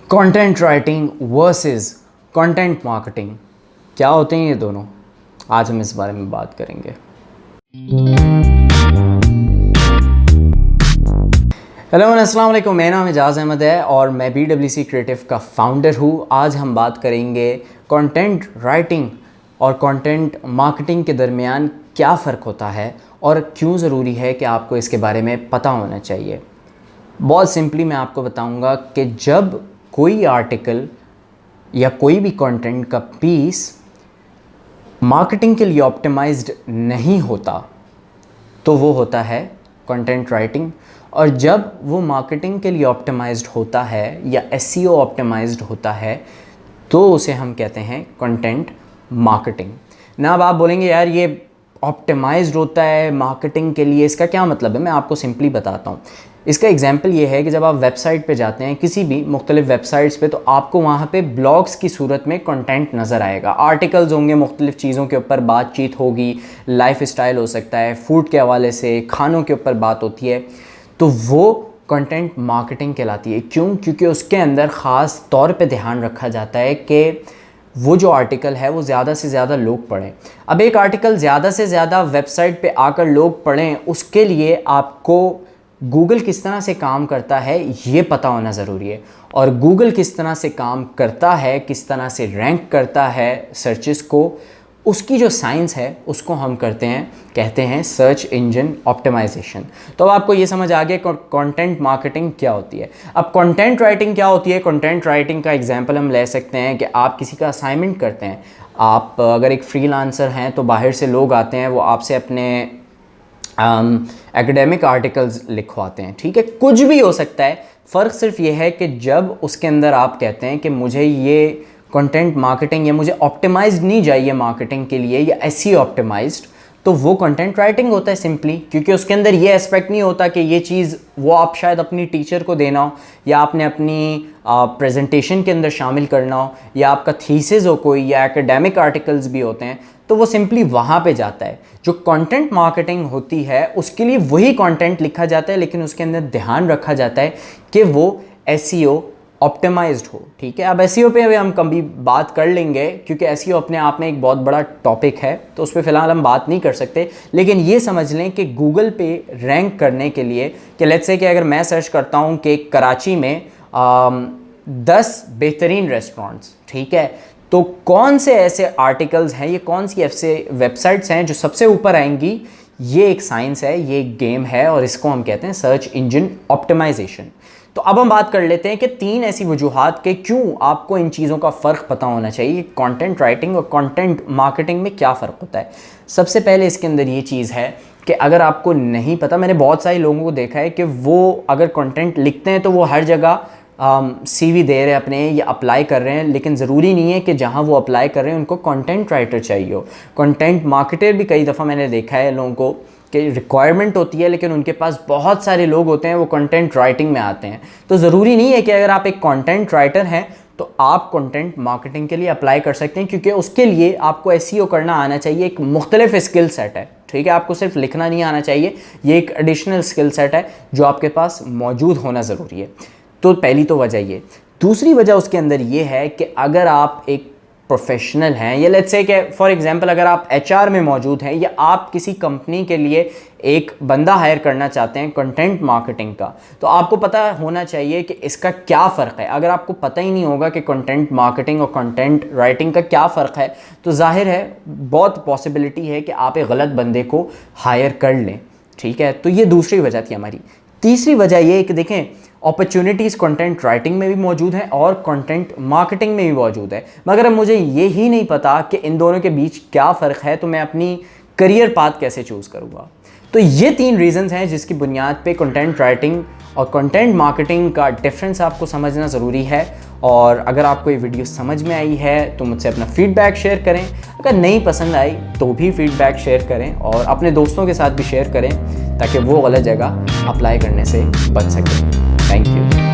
Content writing versus content marketing, क्या होते हैं ये दोनों? आज हम इस बारे में बात करेंगे। हेलो अस्सलाम वालेकुम, मेरा नाम एजाज़ अहमद है और मैं BWC क्रिएटिव का फाउंडर हूँ। आज हम बात करेंगे कंटेंट राइटिंग और कंटेंट मार्केटिंग के दरमियान क्या फ़र्क होता है और क्यों ज़रूरी है कि आपको इसके बारे में पता होना चाहिए। बहुत सिंपली मैं आपको बताऊंगा कि जब कोई आर्टिकल या कोई भी कंटेंट का पीस मार्केटिंग के लिए ऑप्टिमाइज्ड नहीं होता तो वो होता है कंटेंट राइटिंग, और जब वो मार्केटिंग के लिए ऑप्टिमाइज्ड होता है या SEO ऑप्टिमाइज्ड होता है तो उसे हम कहते हैं कंटेंट मार्केटिंग। ना अब आप बोलेंगे यार ये ऑप्टिमाइज्ड होता है मार्केटिंग के लिए, इसका क्या मतलब है? मैं आपको सिंपली बताता हूँ। इसका एग्जाम्पल ये है कि जब आप वेबसाइट पे जाते हैं किसी भी मुख्तलिफ वेबसाइट्स पे, तो आपको वहाँ पे ब्लॉग्स की सूरत में कंटेंट नज़र आएगा, आर्टिकल्स होंगे, मुख्तलिफ चीज़ों के ऊपर बातचीत होगी, लाइफ स्टाइल हो सकता है, फूड के हवाले से, खानों के ऊपर बात होती है, तो वो कंटेंट मार्केटिंग कहलाती है। क्यों? क्योंकि उसके अंदर ख़ास तौर पे ध्यान रखा जाता है कि वो जो आर्टिकल है वो ज़्यादा से ज़्यादा लोग पढ़ें। अब एक आर्टिकल ज़्यादा से ज़्यादा वेबसाइट पे आकर लोग पढ़ें, उसके लिए आपको गूगल किस तरह से काम करता है ये पता होना ज़रूरी है। और गूगल किस तरह से काम करता है, किस तरह से रैंक करता है सर्चेस को, उसकी जो साइंस है उसको हम कहते हैं सर्च इंजन ऑप्टिमाइजेशन। तो अब आपको ये समझ आ गया कंटेंट मार्केटिंग क्या होती है। अब कंटेंट राइटिंग क्या होती है? कंटेंट राइटिंग का एग्जांपल हम ले सकते हैं कि आप किसी का असाइनमेंट करते हैं। आप अगर एक फ्रीलांसर हैं तो बाहर से लोग आते हैं, वो आपसे अपने एकेडमिक आर्टिकल्स लिखवाते हैं, ठीक है, कुछ भी हो सकता है। फ़र्क सिर्फ ये है कि जब उसके अंदर आप कहते हैं कि मुझे ये कंटेंट मार्केटिंग या मुझे ऑप्टिमाइज्ड नहीं चाहिए मार्केटिंग के लिए या SEO ऑप्टिमाइज्ड, तो वो कंटेंट राइटिंग होता है सिंपली। क्योंकि उसके अंदर ये एस्पेक्ट नहीं होता कि ये चीज़ वो आप शायद अपनी टीचर को देना हो, या आपने अपनी प्रेजेंटेशन के अंदर शामिल करना हो, या आपका थीसिस हो कोई, या एकेडमिक आर्टिकल्स भी होते हैं, तो वो सिंपली वहाँ पे जाता है। जो कंटेंट मार्केटिंग होती है उसके लिए वही कंटेंट लिखा जाता है, लेकिन उसके अंदर ध्यान रखा जाता है कि वो SEO ऑप्टिमाइज्ड हो, ठीक है। अब SEO पे अभी हम कभी बात कर लेंगे, क्योंकि SEO अपने आप में एक बहुत बड़ा टॉपिक है, तो उस पर फ़िलहाल हम बात नहीं कर सकते। लेकिन ये समझ लें कि गूगल पे रैंक करने के लिए, कि लेट्स से कि अगर मैं सर्च करता हूँ कि कराची में 10 बेहतरीन रेस्टोरेंट्स, ठीक है, तो कौन से ऐसे आर्टिकल्स हैं, ये कौन सी ऐसे वेबसाइट्स हैं जो सबसे ऊपर आएंगी, ये एक साइंस है, ये एक गेम है, और इसको हम कहते हैं सर्च इंजन ऑप्टिमाइजेशन। तो अब हम बात कर लेते हैं कि 3 ऐसी वजूहात के क्यों आपको इन चीज़ों का फ़र्क पता होना चाहिए, कंटेंट राइटिंग और कंटेंट मार्केटिंग में क्या फ़र्क होता है। सबसे पहले इसके अंदर ये चीज़ है कि अगर आपको नहीं पता, मैंने बहुत सारे लोगों को देखा है कि वो अगर कंटेंट लिखते हैं तो वो हर जगह CV दे रहे हैं अपने या अप्लाई कर रहे हैं, लेकिन ज़रूरी नहीं है कि जहाँ वो अप्लाई कर रहे हैं उनको कंटेंट राइटर चाहिए हो। कंटेंट मार्केटर भी कई दफ़ा मैंने देखा है लोगों को कि रिक्वायरमेंट होती है, लेकिन उनके पास बहुत सारे लोग होते हैं, वो कंटेंट राइटिंग में आते हैं। तो ज़रूरी नहीं है कि अगर आप एक कंटेंट राइटर हैं तो आप कंटेंट मार्केटिंग के लिए अप्लाई कर सकते हैं, क्योंकि उसके लिए आपको SEO करना आना चाहिए। एक मुख्तलिफ स्किल सेट है, ठीक है, आपको सिर्फ लिखना नहीं आना चाहिए, ये एक एडिशनल स्किल सेट है जो आपके पास मौजूद होना ज़रूरी है। तो पहली तो वजह ये। दूसरी वजह उसके अंदर ये है कि अगर आप एक प्रोफेशनल हैं, या लेट्स से कि फॉर एग्जांपल अगर आप HR में मौजूद हैं, या आप किसी कंपनी के लिए एक बंदा हायर करना चाहते हैं कंटेंट मार्केटिंग का, तो आपको पता होना चाहिए कि इसका क्या फ़र्क है। अगर आपको पता ही नहीं होगा कि कंटेंट मार्केटिंग और कंटेंट राइटिंग का क्या फ़र्क है, तो जाहिर है बहुत पॉसिबिलिटी है कि आप एक गलत बंदे को हायर कर लें, ठीक है। तो ये दूसरी वजह थी हमारी। तीसरी वजह ये है कि देखें, अपॉर्चुनिटीज़ कंटेंट राइटिंग में भी मौजूद हैं और कंटेंट मार्केटिंग में भी मौजूद है, मगर अब मुझे ये ही नहीं पता कि इन दोनों के बीच क्या फ़र्क है, तो मैं अपनी करियर पाथ कैसे चूज़ करूँगा। तो ये 3 रीज़न्स हैं जिसकी बुनियाद पे कंटेंट राइटिंग और कंटेंट मार्केटिंग का डिफरेंस आपको समझना ज़रूरी है। और अगर आपको ये वीडियो समझ में आई है तो मुझसे अपना फीडबैक शेयर करें, अगर नहीं पसंद आई तो भी फीडबैक शेयर करें, और अपने दोस्तों के साथ भी शेयर करें ताकि वो गलत जगह अप्लाई करने से बच सकें। Thank you.